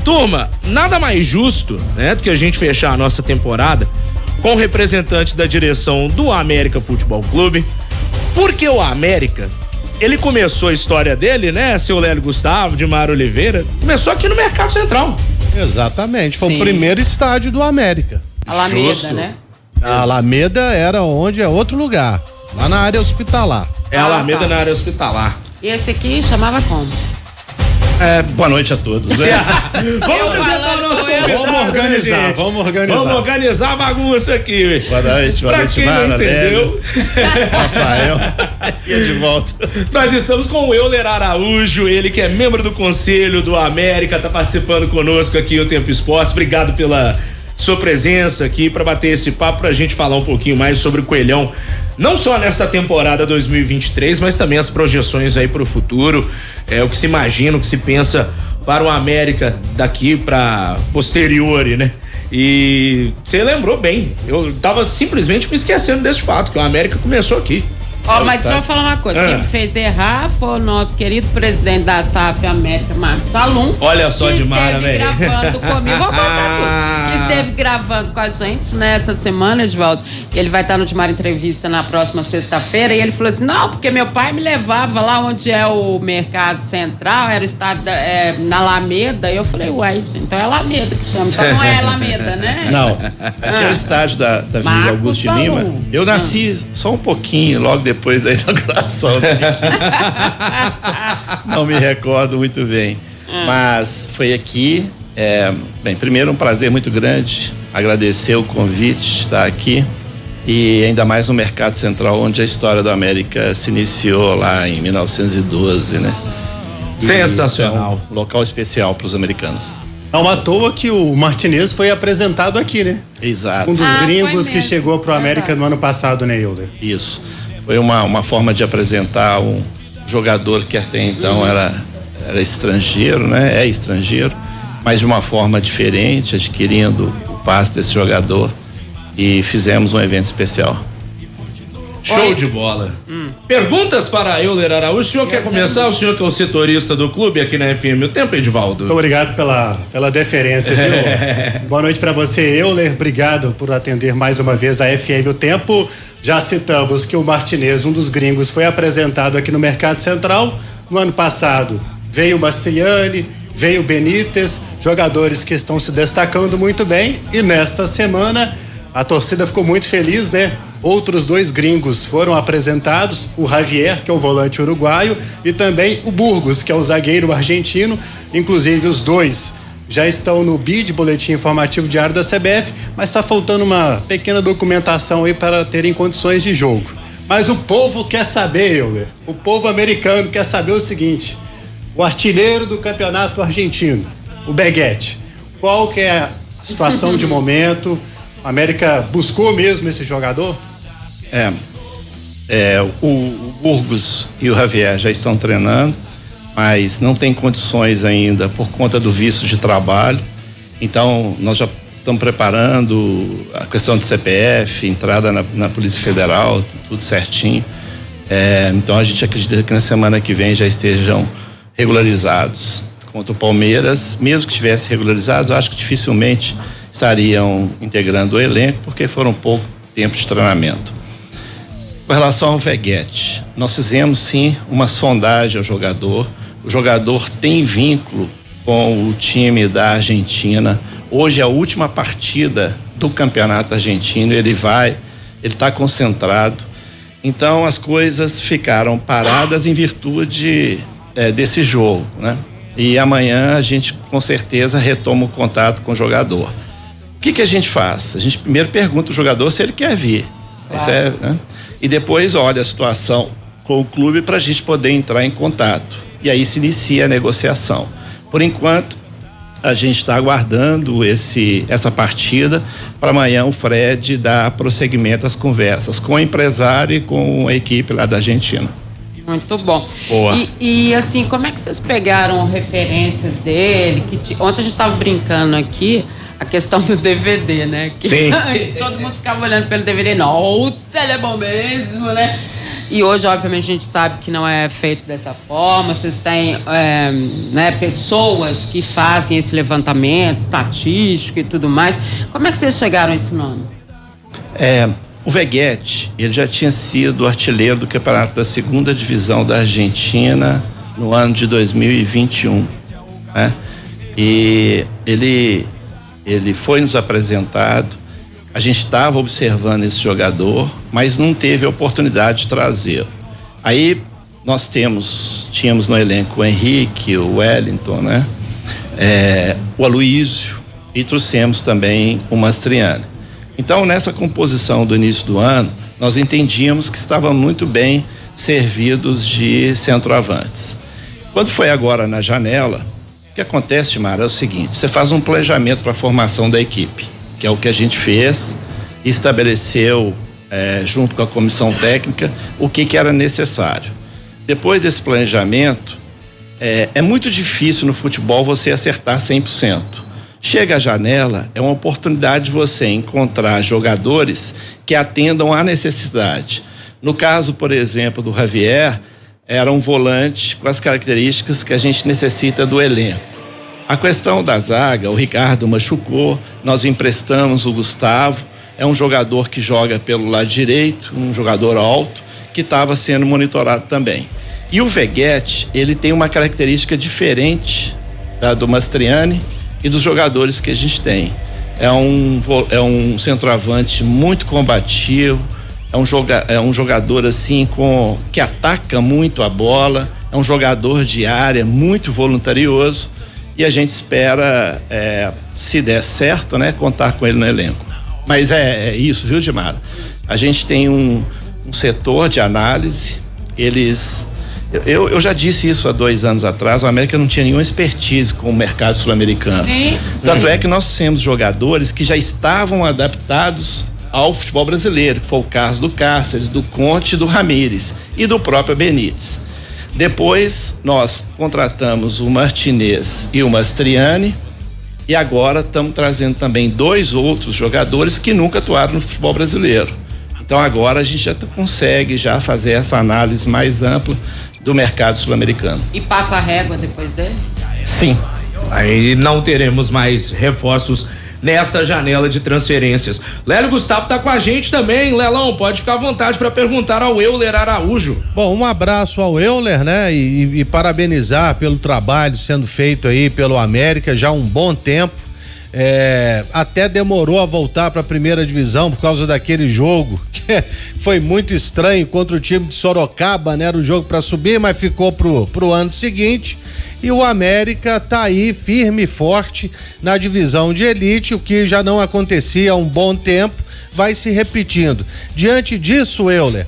Turma, nada mais justo, né, do que a gente fechar a nossa temporada com o representante da direção do América Futebol Clube, porque o América, ele começou a história dele, né, seu Lélio Gustavo, de Mário Oliveira, começou aqui no Mercado Central. Exatamente, foi o primeiro estádio do América. Alameda, Justo. né? A Alameda era onde é outro lugar, lá na área hospitalar. É a Alameda na área hospitalar. E esse aqui chamava como? Boa noite a todos, né? Vamos apresentar o nosso convidado, Vamos organizar, né, gente? vamos organizar. Vamos organizar a bagunça aqui. Boa noite, Pra quem não Mara, entendeu, Rafael, e de volta. nós estamos com o Euler Araújo, ele que é membro do Conselho do América, tá participando conosco aqui no Tempo Esportes. Obrigado pela sua presença aqui para bater esse papo, pra gente falar um pouquinho mais sobre o Coelhão, não só nesta temporada 2023, mas também as projeções aí pro futuro, o que se imagina, o que se pensa para o América daqui para posteriori, né? E você lembrou bem, eu tava simplesmente me esquecendo desse fato, que o América começou aqui. Mas deixa eu falar uma coisa, quem me fez errar foi o nosso querido presidente da SAF América, Marcos Salum. Olha só, que de Mara, esteve velho. gravando comigo, vou contar tudo, que esteve gravando com a gente nessa semana, Edvaldo. Ele vai estar no Dimar Entrevista na próxima sexta-feira, e ele falou assim, não, porque meu pai me levava lá onde é o Mercado Central, era o estádio na Alameda, e eu falei, uai, então é Alameda que chama, então não é Alameda, né? Não, aqui é o estádio da Avenida Marcos Augusto de Salum. Lima. Eu nasci só um pouquinho, logo depois da inauguração. Não me recordo muito bem. Mas foi aqui. Bem, primeiro um prazer muito grande agradecer o convite de estar aqui. E ainda mais no Mercado Central, onde a história da América se iniciou lá em 1912, né? Sensacional. Um local especial para os americanos. Não à toa que o Martinez foi apresentado aqui, né? Exato. Um dos gringos foi que mesmo, chegou pro América verdade. no ano passado, né, Euler? Isso. Foi uma forma de apresentar um jogador que até então era estrangeiro, né? É estrangeiro, mas de uma forma diferente, adquirindo o passe desse jogador, e fizemos um evento especial. Show de bola. Perguntas para Euler Araújo. O senhor quer começar? O senhor que é o setorista do clube aqui na FM. O tempo, Edvaldo. Muito obrigado pela deferência, viu? Boa noite para você, Euler. Obrigado por atender mais uma vez a FM O Tempo. Já citamos que o Martinez, um dos gringos, foi apresentado aqui no Mercado Central. No ano passado veio o Mastriani, veio o Benítez, jogadores que estão se destacando muito bem. E nesta semana a torcida ficou muito feliz, né? Outros dois gringos foram apresentados, o Javier, que é o volante uruguaio, e também o Burgos, que é o zagueiro argentino. Inclusive os dois já estão no BID, Boletim Informativo Diário da CBF, mas está faltando uma pequena documentação aí para terem condições de jogo. Mas o povo quer saber, Euler, o povo americano quer saber o seguinte: o artilheiro do campeonato argentino, o Beguete, qual que é a situação de momento? A América buscou mesmo esse jogador? O Burgos e o Javier já estão treinando, mas não tem condições ainda por conta do visto de trabalho. Então nós já estamos preparando a questão de CPF, entrada na Polícia Federal, tudo certinho. Então a gente acredita que na semana que vem já estejam regularizados. Contra o Palmeiras, mesmo que estivesse regularizados, eu acho que dificilmente estariam integrando o elenco, porque foram pouco tempo de treinamento. Com relação ao Veguete, nós fizemos sim uma sondagem ao jogador. O jogador tem vínculo com o time da Argentina. Hoje é a última partida do campeonato argentino. Ele está concentrado. Então as coisas ficaram paradas em virtude desse jogo, né? E amanhã a gente com certeza retoma o contato com o jogador. O que a gente faz? A gente primeiro pergunta ao jogador se ele quer vir. Claro. Né? E depois olha a situação com o clube para a gente poder entrar em contato. E aí se inicia a negociação. Por enquanto, a gente está aguardando essa partida para amanhã o Fred dar prosseguimento às conversas com o empresário e com a equipe lá da Argentina. Muito bom. Boa. E assim, como é que vocês pegaram referências dele? Ontem a gente estava brincando aqui a questão do DVD, né? Que Sim. todo mundo ficava olhando pelo DVD, nossa, ele é bom mesmo, né? E hoje, obviamente, a gente sabe que não é feito dessa forma. Vocês têm pessoas que fazem esse levantamento estatístico e tudo mais. Como é que vocês chegaram a esse nome? O Veguete, ele já tinha sido artilheiro do campeonato da 2ª divisão da Argentina no ano de 2021, né? E ele foi nos apresentado, a gente estava observando esse jogador, mas não teve a oportunidade de trazê-lo. Aí nós tínhamos no elenco o Henrique, o Wellington, né? O Aloísio, e trouxemos também o Mastriani. Então, nessa composição do início do ano, nós entendíamos que estavam muito bem servidos de centroavantes. Quando foi agora na janela, o que acontece, Mara, é o seguinte: você faz um planejamento para a formação da equipe, que é o que a gente fez, e estabeleceu, junto com a comissão técnica, o que era necessário. Depois desse planejamento, é muito difícil no futebol você acertar 100%. Chega a janela, é uma oportunidade de você encontrar jogadores que atendam à necessidade. No caso, por exemplo, do Javier, era um volante com as características que a gente necessita do elenco. A questão da zaga, o Ricardo machucou, nós emprestamos o Gustavo, é um jogador que joga pelo lado direito, um jogador alto, que estava sendo monitorado também. E o Veguete, ele tem uma característica diferente do Mastriani e dos jogadores que a gente tem. É um centroavante muito combativo, é um jogador assim que ataca muito a bola, é um jogador de área muito voluntarioso, e a gente espera, se der certo, né, contar com ele no elenco. Mas é isso, viu, Dimara? A gente tem um setor de análise, eu já disse isso há 2 anos atrás, o América não tinha nenhuma expertise com o mercado sul-americano. Tanto é que nós temos jogadores que já estavam adaptados ao futebol brasileiro, que foi o caso do Cáceres, do Conte, do Ramírez e do próprio Benítez. Depois nós contratamos o Martinez e o Mastriani, e agora estamos trazendo também 2 outros jogadores que nunca atuaram no futebol brasileiro. Então agora a gente já consegue fazer essa análise mais ampla do mercado sul-americano. E passa a régua depois dele? Sim. Aí não teremos mais reforços nesta janela de transferências. Lélio Gustavo tá com a gente também. Lelão, pode ficar à vontade para perguntar ao Euler Araújo. Bom, um abraço ao Euler, né? E parabenizar pelo trabalho sendo feito aí pelo América já há um bom tempo. Até demorou a voltar para a 1ª divisão por causa daquele jogo que foi muito estranho contra o time de Sorocaba, né? Era o jogo para subir, mas ficou pro ano seguinte. E o América tá aí firme e forte na divisão de elite, o que já não acontecia há um bom tempo, vai se repetindo. Diante disso, Euler,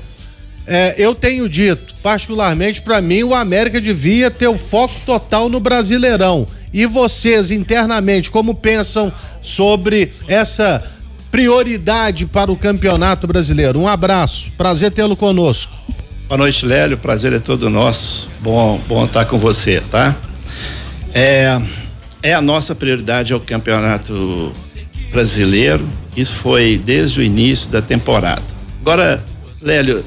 eu tenho dito, particularmente para mim, o América devia ter o foco total no Brasileirão. E vocês, internamente, como pensam sobre essa prioridade para o Campeonato Brasileiro? Um abraço, prazer tê-lo conosco. Boa noite, Lélio, prazer é todo nosso. Bom estar com você, tá? A nossa prioridade é o Campeonato Brasileiro, isso foi desde o início da temporada. Agora, Lélio,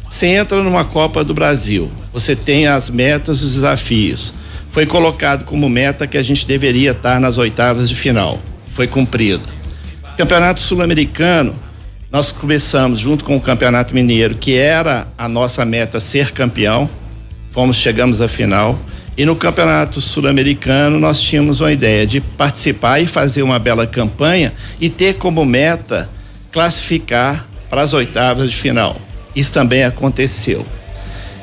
você entra numa Copa do Brasil, você tem as metas, os desafios. Foi colocado como meta que a gente deveria estar nas 8ª de final. Foi cumprido. Campeonato Sul-Americano, nós começamos junto com o Campeonato Mineiro, que era a nossa meta ser campeão. Chegamos à final. E no Campeonato Sul-Americano nós tínhamos uma ideia de participar e fazer uma bela campanha e ter como meta classificar para as 8ª de final. Isso também aconteceu.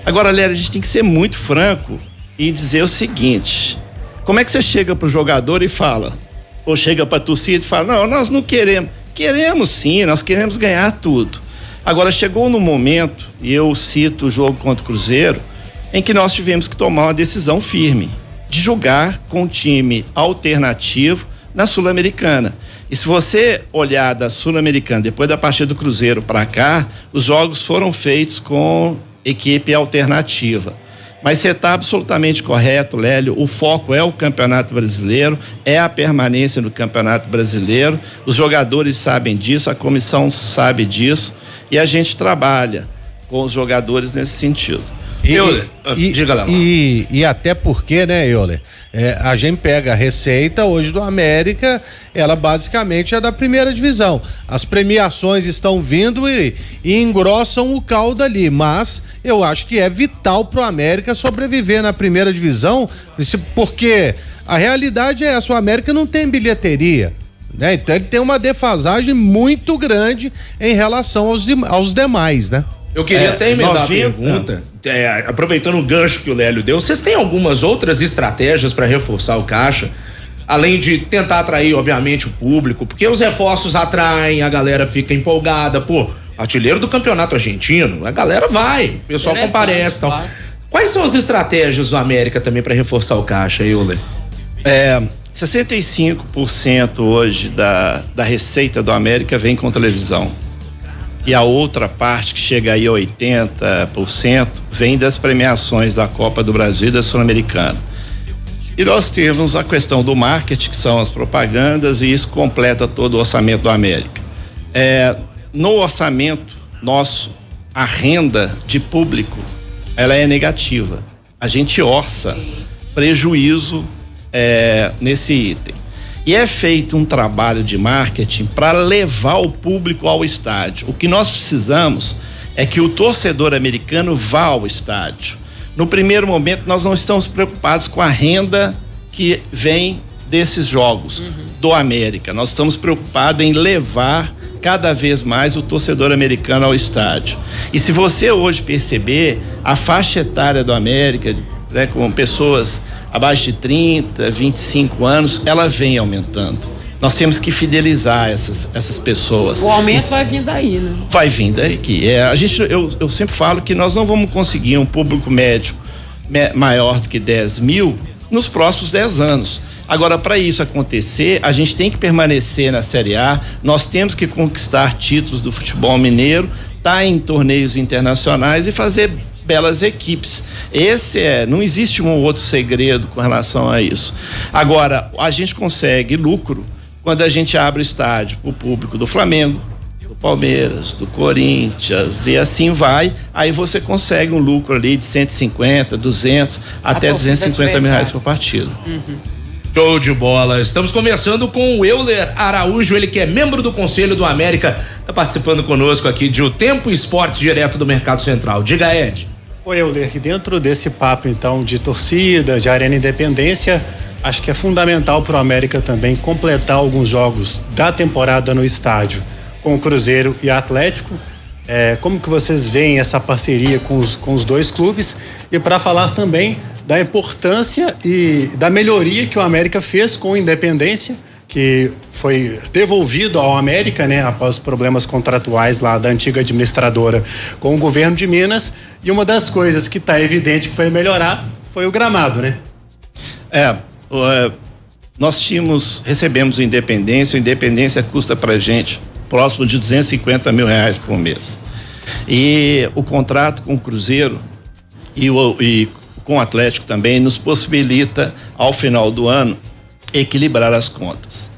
Agora, Lélia, a gente tem que ser muito franco e dizer o seguinte: como é que você chega pro jogador e fala, ou chega pra torcida e fala, não, nós não queremos. Queremos sim, nós queremos ganhar tudo. Agora chegou no momento, e eu cito o jogo contra o Cruzeiro, em que nós tivemos que tomar uma decisão firme de jogar com um time alternativo na Sul-Americana. E se você olhar da Sul-Americana, depois da partida do Cruzeiro para cá, os jogos foram feitos com equipe alternativa. Mas você está absolutamente correto, Lélio, o foco é o Campeonato Brasileiro, é a permanência no Campeonato Brasileiro, os jogadores sabem disso, a comissão sabe disso, e a gente trabalha com os jogadores nesse sentido. Diga lá. E até porque, né, Euler, a gente pega a receita hoje do América, ela basicamente é da primeira divisão. As premiações estão vindo e engrossam o caldo ali, mas eu acho que é vital pro América sobreviver na primeira divisão, porque a realidade é essa, o América não tem bilheteria, né? Então ele tem uma defasagem muito grande em relação aos demais, né? Eu queria até emendar a pergunta, aproveitando o gancho que o Lélio deu, vocês têm algumas outras estratégias para reforçar o caixa, além de tentar atrair, obviamente, o público, porque os reforços atraem, a galera fica empolgada, artilheiro do campeonato argentino, a galera vai, o pessoal comparece e tal. Claro. Quais são as estratégias do América também para reforçar o caixa, Euler? 65% hoje da receita do América vem com televisão. E a outra parte, que chega aí a 80%, vem das premiações da Copa do Brasil e da Sul-Americana. E nós temos a questão do marketing, que são as propagandas, e isso completa todo o orçamento do América. No orçamento nosso, a renda de público, ela é negativa. A gente orça prejuízo nesse item. E é feito um trabalho de marketing para levar o público ao estádio. O que nós precisamos é que o torcedor americano vá ao estádio. No primeiro momento, nós não estamos preocupados com a renda que vem desses jogos do América. Nós estamos preocupados em levar cada vez mais o torcedor americano ao estádio. E se você hoje perceber, a faixa etária do América, né, com pessoas abaixo de 30, 25 anos, ela vem aumentando. Nós temos que fidelizar essas pessoas. O aumento vai vir daí, né? Vai vir daqui. Eu sempre falo que nós não vamos conseguir um público médio maior do que 10 mil nos próximos 10 anos. Agora, para isso acontecer, a gente tem que permanecer na Série A, nós temos que conquistar títulos do futebol mineiro, estar em torneios internacionais e fazer belas equipes. Não existe um outro segredo com relação a isso. Agora, a gente consegue lucro quando a gente abre o estádio para o público do Flamengo, do Palmeiras, do Corinthians, e assim vai, aí você consegue um lucro ali de 150, 200, até 250 mil reais por partido. Show de bola. Estamos conversando com o Euler Araújo, ele que é membro do Conselho do América, está participando conosco aqui de O Tempo Esportes, direto do Mercado Central. Diga, Ed. Oi, Euler, e dentro desse papo então de torcida, de Arena Independência, acho que é fundamental para o América também completar alguns jogos da temporada no estádio com o Cruzeiro e Atlético. Como que vocês veem essa parceria com os dois clubes? E para falar também da importância e da melhoria que o América fez com o Independência, que foi devolvido ao América, né, após problemas contratuais lá da antiga administradora com o governo de Minas, e uma das coisas que está evidente que foi melhorar foi o gramado, né? Nós recebemos o Independência custa pra gente próximo de 250 mil reais por mês. E o contrato com o Cruzeiro e com o Atlético também nos possibilita, ao final do ano, equilibrar as contas.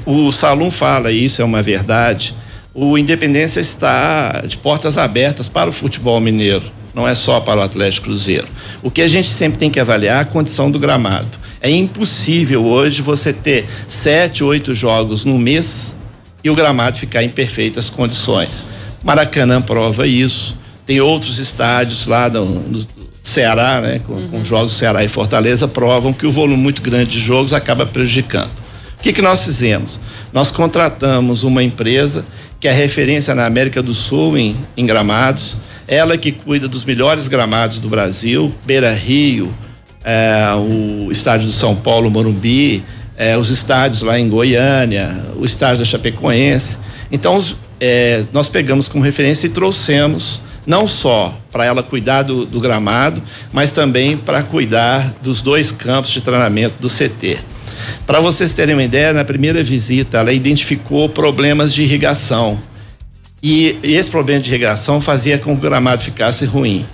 O Salum fala, e isso é uma verdade, o Independência está de portas abertas para o futebol mineiro, não é só para o Atlético Cruzeiro. O que a gente sempre tem que avaliar é a condição do gramado. É impossível hoje você ter 7, 8 jogos no mês e o gramado ficar em perfeitas condições. Maracanã prova isso, tem outros estádios lá no Ceará, né, com jogos Ceará e Fortaleza, provam que o volume muito grande de jogos acaba prejudicando. O que nós fizemos? Nós contratamos uma empresa que é referência na América do Sul em gramados, ela que cuida dos melhores gramados do Brasil, Beira-Rio, o estádio do São Paulo, Morumbi, os estádios lá em Goiânia, o estádio da Chapecoense. Então, nós pegamos como referência e trouxemos não só para ela cuidar do gramado, mas também para cuidar dos 2 campos de treinamento do CT. Para vocês terem uma ideia, na primeira visita ela identificou problemas de irrigação e esse problema de irrigação fazia com que o gramado ficasse ruim.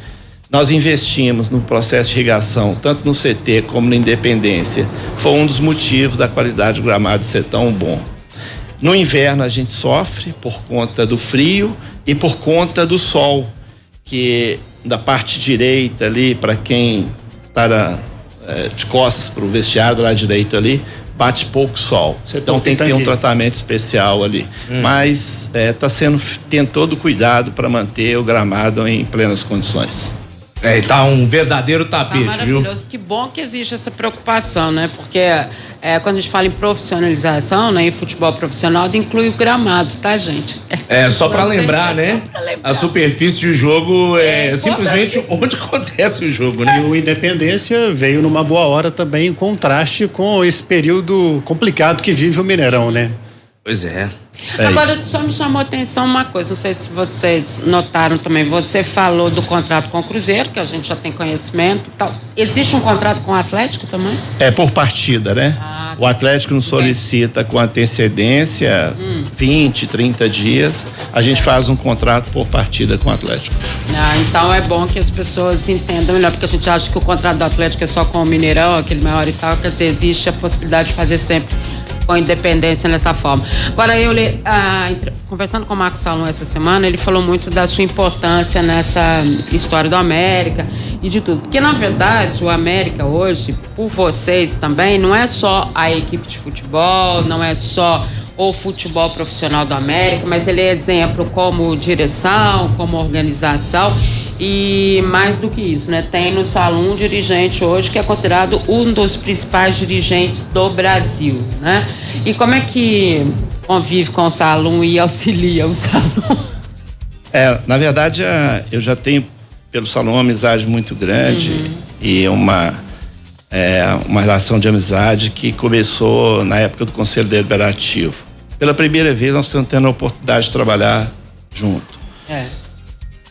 Nós investimos no processo de irrigação, tanto no CT como na Independência. Foi um dos motivos da qualidade do gramado ser tão bom. No inverno a gente sofre por conta do frio e por conta do sol, que da parte direita ali, para quem está de costas para o vestiário do lado direito ali, bate pouco sol. Então tem que ter um tratamento especial ali. Mas tem todo cuidado para manter o gramado em plenas condições. Tá um verdadeiro tapete, maravilhoso. viu? Que bom que existe essa preocupação, né? Porque quando a gente fala em profissionalização, né? Em futebol profissional, inclui o gramado, tá, gente? Só para lembrar, né? A superfície de jogo é simplesmente onde acontece o jogo, né? E o Independência veio numa boa hora também, em contraste com esse período complicado que vive o Mineirão, né? Pois é. Agora, só me chamou a atenção uma coisa, não sei se vocês notaram também, você falou do contrato com o Cruzeiro, que a gente já tem conhecimento e tal. Existe um contrato com o Atlético também? É por partida, né? O Atlético nos solicita com antecedência 20, 30 dias, a gente faz um contrato por partida com o Atlético. Então é bom que as pessoas entendam melhor, porque a gente acha que o contrato do Atlético é só com o Mineirão, aquele maior e tal, quer dizer, existe a possibilidade de fazer sempre com Independência nessa forma. Agora, conversando com o Marcos Salum essa semana, ele falou muito da sua importância nessa história do América e de tudo. Porque, na verdade, o América hoje, por vocês também, não é só a equipe de futebol, não é só o futebol profissional do América, mas ele é exemplo como direção, como organização. E mais do que isso, né? Tem no Salum um dirigente hoje que é considerado um dos principais dirigentes do Brasil, né? E como é que convive com o Salum e auxilia o Salum? Na verdade, eu já tenho pelo Salum uma amizade muito grande e uma relação de amizade que começou na época do Conselho Deliberativo. Pela primeira vez nós estamos tendo a oportunidade de trabalhar junto.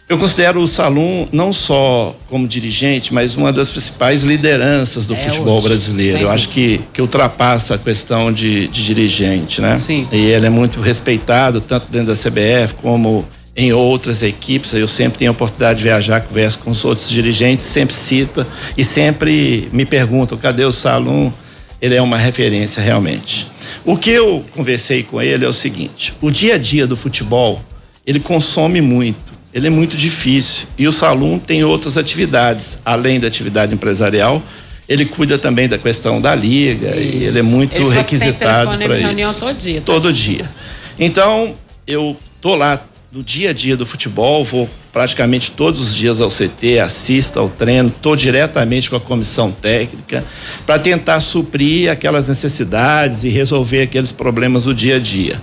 Eu considero o Salum não só como dirigente, mas uma das principais lideranças do futebol brasileiro. Eu acho que ultrapassa a questão de dirigente, né? Sim. E ele é muito respeitado, tanto dentro da CBF como em outras equipes. Eu sempre tenho a oportunidade de viajar, converso com os outros dirigentes, sempre cita e sempre me perguntam, cadê o Salum? Ele é uma referência realmente. O que eu conversei com ele é o seguinte: o dia a dia do futebol, ele consome muito. Ele é muito difícil e o Salum tem outras atividades, além da atividade empresarial, ele cuida também da questão da liga e ele é muito requisitado para isso. Todo dia. Então, eu tô lá no dia a dia do futebol, vou praticamente todos os dias ao CT, assisto ao treino, tô diretamente com a comissão técnica para tentar suprir aquelas necessidades e resolver aqueles problemas do dia a dia.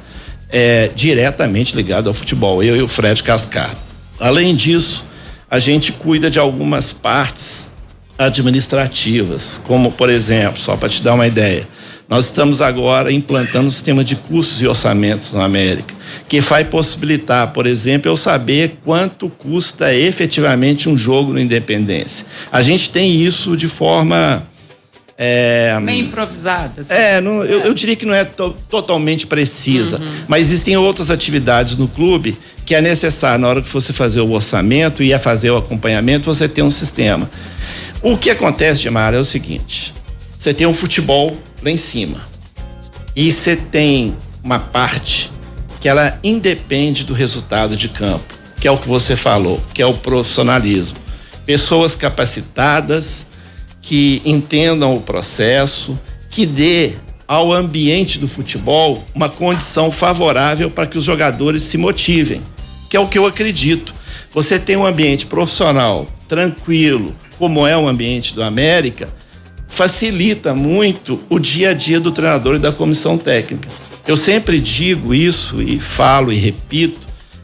Diretamente ligado ao futebol, eu e o Fred Cascaro. Além disso, a gente cuida de algumas partes administrativas, como, por exemplo, só para te dar uma ideia, nós estamos agora implantando um sistema de custos e orçamentos na América, que vai possibilitar, por exemplo, eu saber quanto custa efetivamente um jogo no Independência. A gente tem isso de forma bem improvisada. Assim. Eu diria que não é totalmente precisa, mas existem outras atividades no clube que é necessário, na hora que você fazer o orçamento e fazer o acompanhamento, você tem um sistema. O que acontece, Gemara, é o seguinte: você tem um futebol lá em cima e você tem uma parte que ela independe do resultado de campo, que é o que você falou, que é o profissionalismo. Pessoas capacitadas, que entendam o processo, que dê ao ambiente do futebol uma condição favorável para que os jogadores se motivem, que é o que eu acredito. Você tem um ambiente profissional, tranquilo, como é o ambiente do América, facilita muito o dia a dia do treinador e da comissão técnica. Eu sempre digo isso e falo e repito,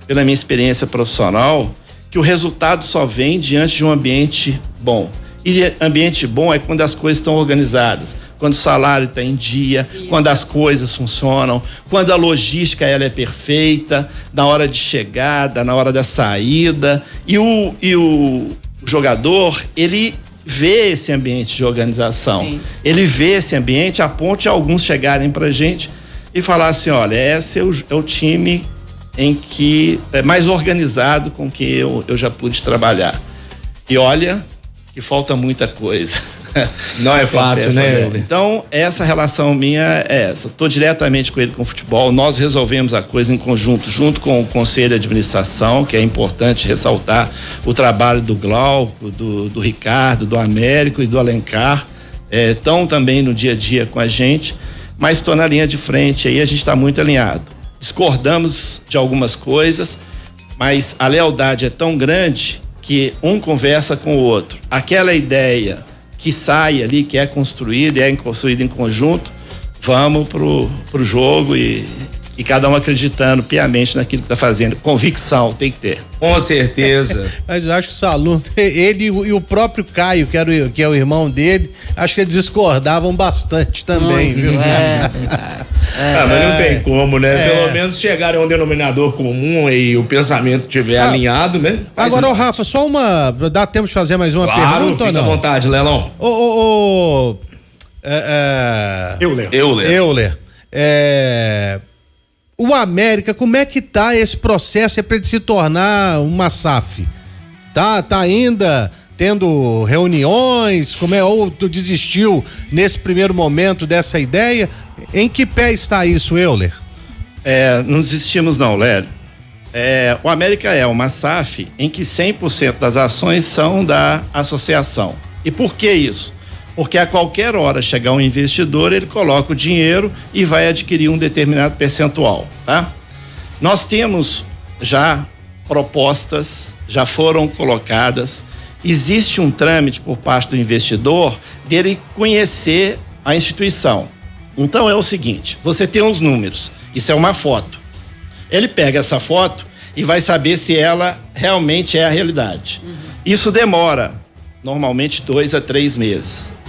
pela minha experiência profissional, que o resultado só vem diante de um ambiente bom. E ambiente bom é quando as coisas estão organizadas, quando o salário está em dia, quando as coisas funcionam, quando a logística ela é perfeita, na hora de chegada, na hora da saída. E o jogador, ele vê esse ambiente de organização. Sim. Ele vê esse ambiente a ponto de alguns chegarem pra gente e falar assim: olha, esse é o time em que é mais organizado com que eu já pude trabalhar. E olha que falta muita coisa. Não é fácil, né? Então, essa relação minha é essa. Estou diretamente com ele com o futebol. Nós resolvemos a coisa em conjunto, junto com o Conselho de Administração, que é importante ressaltar o trabalho do Glauco, do Ricardo, do Américo e do Alencar. Estão também no dia a dia com a gente, mas estou na linha de frente aí, a gente está muito alinhado. Discordamos de algumas coisas, mas a lealdade é tão grande que um conversa com o outro. Aquela ideia que sai ali, que é construída e é construída em conjunto, vamos pro jogo e cada um acreditando piamente naquilo que está fazendo. Convicção tem que ter. Com certeza. Mas eu acho que o Salum, ele e o próprio Caio, que é o irmão dele, acho que eles discordavam bastante também, viu? Verdade. Mas não tem como, né? Pelo menos chegarem a um denominador comum e o pensamento estiver alinhado, né? Agora, ô Rafa, só dá tempo de fazer mais uma pergunta ou não? Fica à vontade, Lelão. Euler. O América, como é que tá esse processo para ele se tornar uma SAF? Tá ainda tendo reuniões? Ou tu desistiu nesse primeiro momento dessa ideia? Em que pé está isso, Euler? Não desistimos não, Lélio. O América é uma SAF em que 100% das ações são da associação. E por que isso? Porque a qualquer hora chegar um investidor, ele coloca o dinheiro e vai adquirir um determinado percentual, tá? Nós temos já propostas, já foram colocadas, existe um trâmite por parte do investidor dele conhecer a instituição. Então é o seguinte, você tem uns números, isso é uma foto. Ele pega essa foto e vai saber se ela realmente é a realidade. Isso demora normalmente 2 a 3 meses.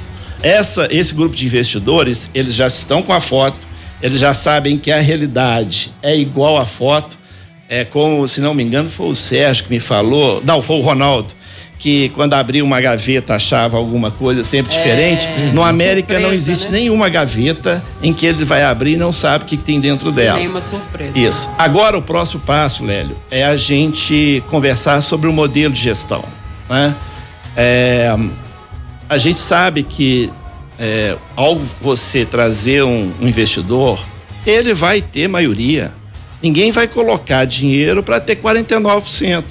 Esse grupo de investidores, eles já estão com a foto, eles já sabem que a realidade é igual à foto. Como, se não me engano, foi o Sérgio que me falou, não, foi o Ronaldo, que quando abriu uma gaveta achava alguma coisa sempre diferente. No América surpresa, não existe nenhuma gaveta em que ele vai abrir e não sabe o que tem dentro dela. Nenhuma surpresa. Isso. Agora o próximo passo, Lélio, é a gente conversar sobre o modelo de gestão, né? A gente sabe que ao você trazer um investidor, ele vai ter maioria. Ninguém vai colocar dinheiro para ter 49%.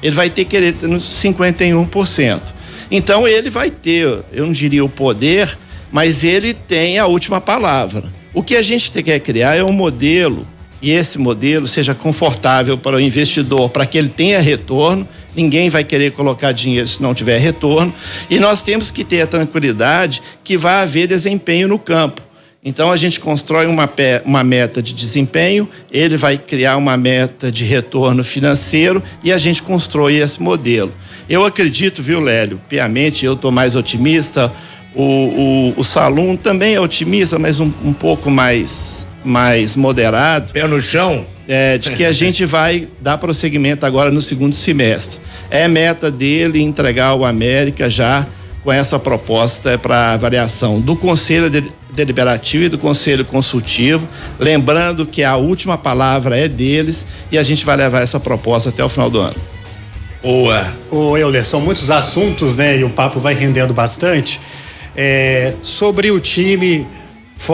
Ele vai ter que querer ter 51%. Então ele vai ter, eu não diria o poder, mas ele tem a última palavra. O que a gente quer criar é um modelo, e esse modelo seja confortável para o investidor, para que ele tenha retorno. Ninguém vai querer colocar dinheiro se não tiver retorno, e nós temos que ter a tranquilidade que vai haver desempenho no campo. Então a gente constrói uma meta de desempenho, ele vai criar uma meta de retorno financeiro e a gente constrói esse modelo. Eu acredito, viu, Lélio, piamente, eu estou mais otimista, o Salum também é otimista, mas um pouco mais moderado. Pé no chão? De que a gente vai dar prosseguimento agora no segundo semestre. É meta dele entregar o América já com essa proposta para avaliação do Conselho Deliberativo e do Conselho Consultivo, lembrando que a última palavra é deles e a gente vai levar essa proposta até o final do ano. Boa. Ô Euler, são muitos assuntos, né? E o papo vai rendendo bastante. Sobre o time,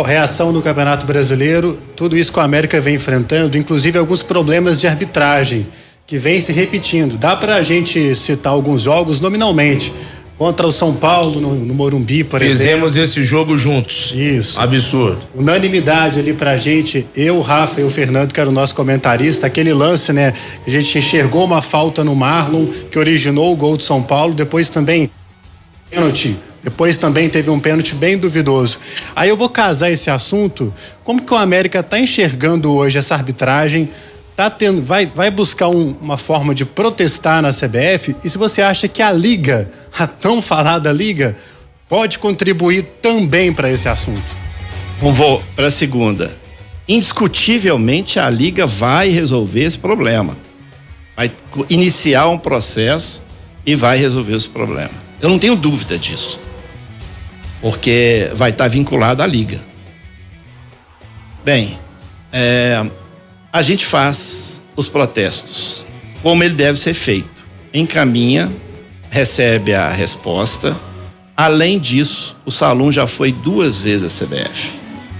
reação do Campeonato Brasileiro, tudo isso que o América vem enfrentando, inclusive alguns problemas de arbitragem que vem se repetindo. Dá pra gente citar alguns jogos nominalmente. Contra o São Paulo, no Morumbi, por exemplo. Fizemos esse jogo juntos. Isso. Absurdo. Unanimidade ali pra gente, eu, o Rafa e o Fernando, que era o nosso comentarista, aquele lance, né? A gente enxergou uma falta no Marlon, que originou o gol de São Paulo, depois também pênalti. Depois também teve um pênalti bem duvidoso. Aí eu vou casar esse assunto, como que o América tá enxergando hoje essa arbitragem, vai buscar uma forma de protestar na CBF, e se você acha que a Liga, a tão falada Liga, pode contribuir também para esse assunto? Vou para a segunda. Indiscutivelmente a Liga vai resolver esse problema. Vai iniciar um processo e vai resolver esse problema. Eu não tenho dúvida disso. Porque vai estar vinculado à Liga. Bem, a gente faz os protestos como ele deve ser feito. Encaminha, recebe a resposta, Além disso, o Salum já foi 2 vezes à CBF.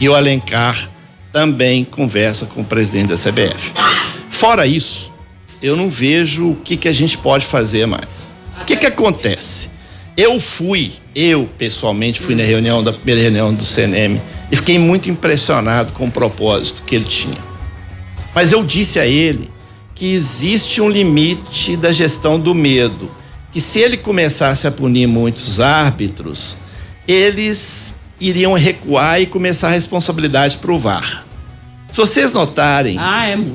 E o Alencar também conversa com o presidente da CBF. Fora isso, eu não vejo o que a gente pode fazer mais. O que acontece? Eu pessoalmente fui na primeira reunião do CNM e fiquei muito impressionado com o propósito que ele tinha. Mas eu disse a ele que existe um limite da gestão do medo, que se ele começasse a punir muitos árbitros, eles iriam recuar e começar a responsabilidade para o VAR. Se vocês notarem,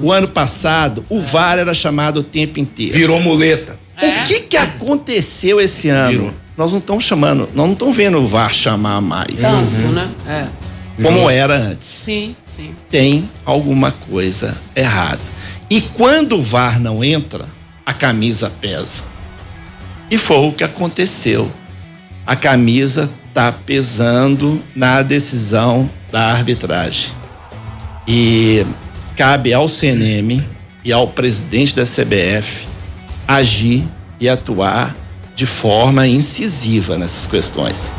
o ano passado, o VAR era chamado o tempo inteiro. Virou muleta. O que aconteceu esse ano? Virou. Nós não estamos chamando, nós não estamos vendo o VAR chamar mais. Tanto, né? Como era antes. Sim. Tem alguma coisa errada. E quando o VAR não entra, a camisa pesa. E foi o que aconteceu. A camisa está pesando na decisão da arbitragem. E cabe ao CNM e ao presidente da CBF agir e atuar de forma incisiva nessas questões.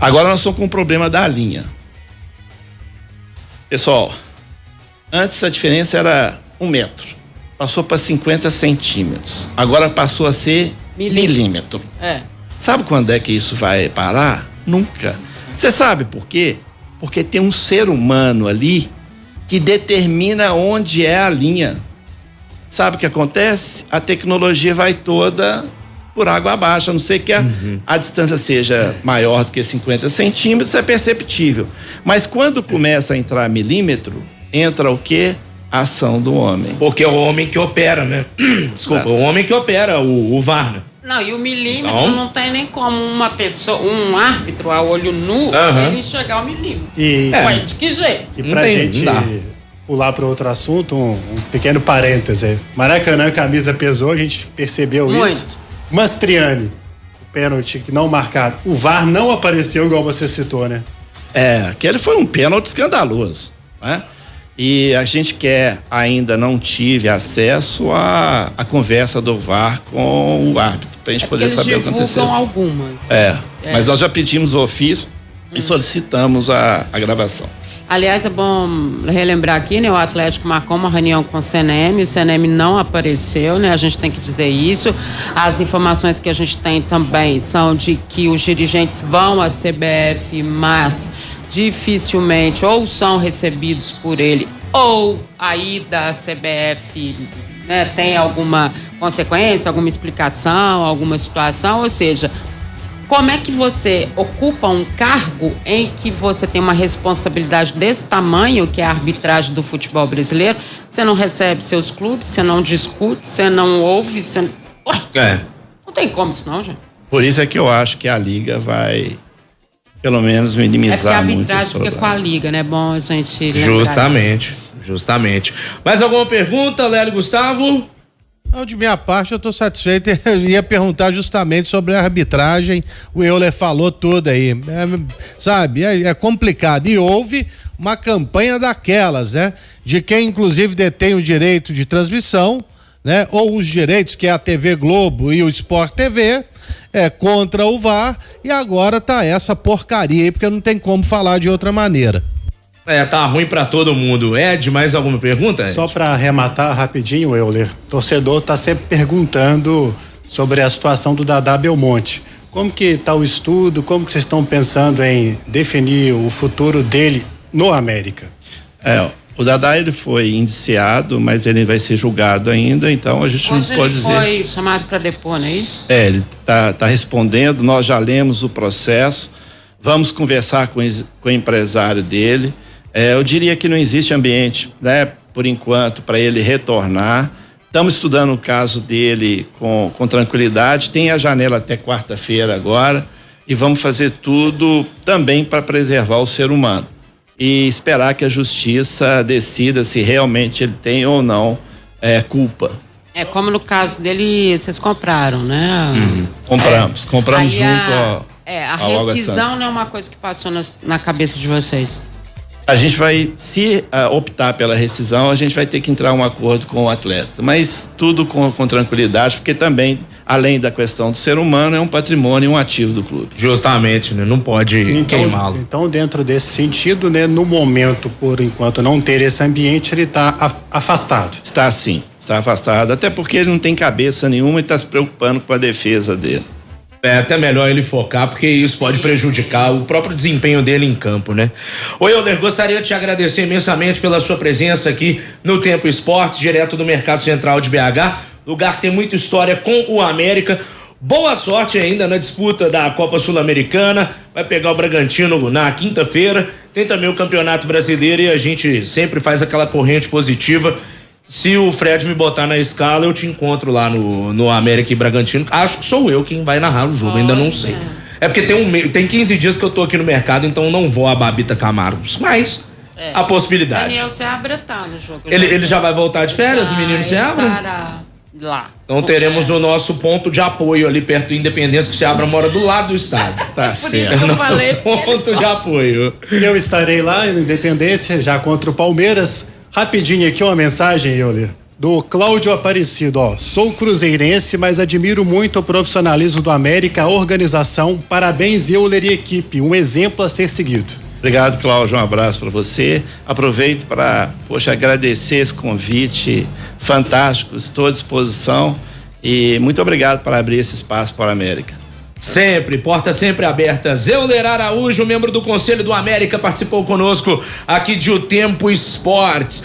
Agora nós estamos com o problema da linha. Pessoal, antes a diferença era 1 metro, passou para 50 centímetros, agora passou a ser milímetro. Sabe quando é que isso vai parar? Nunca. Você sabe por quê? Porque tem um ser humano ali que determina onde é a linha. Sabe o que acontece? A tecnologia vai toda por água abaixo, a não ser que a distância seja maior do que 50 centímetros, é perceptível. Mas quando começa a entrar milímetro, entra o quê? A ação do homem. Porque é o homem que opera, né? Desculpa, o homem que opera o VAR, né? Não, e o milímetro não tem nem como uma pessoa, um árbitro a olho nu, ele enxergar o milímetro. Ué, de que jeito? E pra gente pular para outro assunto, um pequeno parêntese. Maracanã, a camisa pesou, a gente percebeu isso. Mastriani, o pênalti que não marcado. O VAR não apareceu igual você citou, né? Aquele foi um pênalti escandaloso, né? E a gente ainda não tive acesso à conversa do VAR com o árbitro, pra gente poder saber o que aconteceu. Algumas. Mas nós já pedimos o ofício e solicitamos a gravação. Aliás, é bom relembrar aqui, né? O Atlético marcou uma reunião com o CNM não apareceu, né? A gente tem que dizer isso. As informações que a gente tem também são de que os dirigentes vão à CBF, mas dificilmente ou são recebidos por ele ou aí da CBF, né, tem alguma consequência, alguma explicação, alguma situação, ou seja, como é que você ocupa um cargo em que você tem uma responsabilidade desse tamanho, que é a arbitragem do futebol brasileiro, você não recebe seus clubes, você não discute, você não ouve, você não... Não tem como isso não, gente. Por isso é que eu acho que a Liga vai, pelo menos, minimizar muito. É porque a arbitragem fica com a Liga, né? Bom, a gente Justamente. Mais alguma pergunta, Lélio Gustavo? Não, de minha parte, eu estou satisfeito. Eu ia perguntar justamente sobre a arbitragem. O Euler falou tudo aí. É complicado. E houve uma campanha daquelas, né? De quem, inclusive, detém o direito de transmissão, né? Ou os direitos, que é a TV Globo e o Sport TV, contra o VAR. E agora tá essa porcaria aí, porque não tem como falar de outra maneira. Tá ruim pra todo mundo. Ed, mais alguma pergunta, Ed? Só pra arrematar rapidinho, Euler, torcedor tá sempre perguntando sobre a situação do Dadá Belmonte. Como que tá o estudo, como que vocês estão pensando em definir o futuro dele no América? O Dadá, ele foi indiciado, mas ele vai ser julgado ainda, então a gente não pode dizer. Ele foi chamado para depor, não é isso? Ele tá respondendo, nós já lemos o processo, vamos conversar com o empresário dele. Eu diria que não existe ambiente, né, por enquanto, para ele retornar. Estamos estudando o caso dele com tranquilidade. Tem a janela até quarta-feira agora e vamos fazer tudo também para preservar o ser humano e esperar que a justiça decida se realmente ele tem ou não culpa. Como no caso dele, vocês compraram, né? Compramos junto a rescisão não é uma coisa que passou na cabeça de vocês? A gente vai, se optar pela rescisão, a gente vai ter que entrar em um acordo com o atleta, mas tudo com tranquilidade, porque também além da questão do ser humano, é um patrimônio, um ativo do clube. Justamente, né? Não pode queimá-lo. Então, dentro desse sentido, né, no momento, por enquanto, não ter esse ambiente, ele está afastado. Está sim, está afastado, até porque ele não tem cabeça nenhuma e está se preocupando com a defesa dele. É até melhor ele focar, porque isso pode prejudicar o próprio desempenho dele em campo, né? Ô Euler, gostaria de te agradecer imensamente pela sua presença aqui no Tempo Esportes, direto do Mercado Central de BH, lugar que tem muita história com o América. Boa sorte ainda na disputa da Copa Sul-Americana, vai pegar o Bragantino na quinta-feira, tem também o Campeonato Brasileiro e a gente sempre faz aquela corrente positiva. Se o Fred me botar na escala, eu te encontro lá no América e Bragantino. Acho que sou eu quem vai narrar o jogo, ainda não sei. É porque tem 15 dias que eu tô aqui no mercado, então não vou a Babita Camargos, mas a possibilidade. Daniel Seabra tá no jogo. Ele já vai voltar de férias, o menino Seabra? Lá. Então teremos o nosso ponto de apoio ali perto do Independência, que o Seabra mora do lado do estádio. Tá certo. É o nosso ponto de apoio. Eu estarei lá no Independência, já contra o Palmeiras. Rapidinho aqui uma mensagem, Euler, do Cláudio Aparecido, ó. Sou cruzeirense, mas admiro muito o profissionalismo do América, a organização. Parabéns, Euler e equipe. Um exemplo a ser seguido. Obrigado, Cláudio, um abraço para você. Aproveito para, agradecer esse convite fantástico, estou à disposição e muito obrigado por abrir esse espaço para a América. Sempre, portas sempre abertas. Euler Araújo, membro do Conselho do América, participou conosco aqui de O Tempo Esportes.